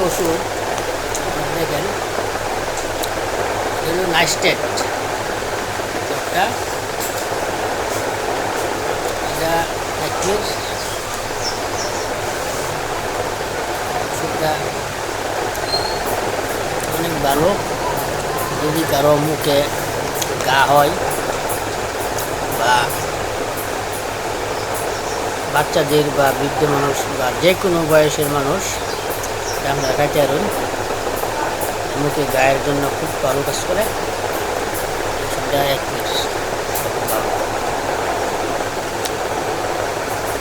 ওষুধ দেখেন, এগুলো নাইস্টেট একটা, এটা ওষুধটা অনেক ভালো। যদি কারো মুখে ঘা হয় বা বাচ্চাদের বা বৃদ্ধ মানুষ বা যে কোনো বয়সের মানুষ আমরা খাইতে পারুন, মুখে গায়ের জন্য খুব ভালো কাজ করে। ওষুধটা 1 পিস ভালো,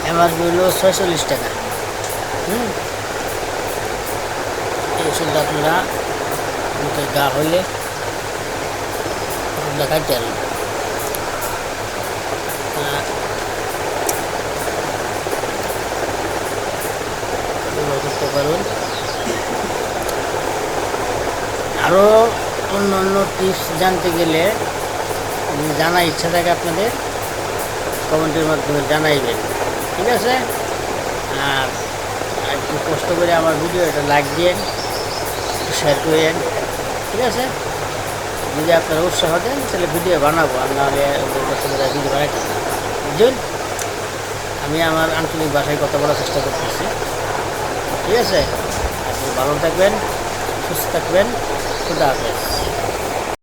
এমআরপি হলো 46 টাকা। এই ওষুধটা আপনারা মুখে গা হইলে ওষুধটা খাইতে পারুন। করতে পারুন। আরও অন্য অন্য টিপস জানতে গেলে জানা ইচ্ছা থাকে আপনাদের, কমেন্টের মাধ্যমে জানাইবেন, ঠিক আছে? আর একটু কষ্ট করে আমার ভিডিওটা লাইক দিয়েন, শেয়ার করেন, ঠিক আছে? যদি আপনারা উৎসাহ দেন তাহলে ভিডিও বানাবো, আর নাহলে ভিডিও বানাইতে বুঝুন। আমি আমার আঞ্চলিক ভাষায় কথা বলার চেষ্টা করতেছি, ঠিক আছে? আপনি ভালো থাকবেন, সুস্থ থাকবেন, খুদা হাফেজ।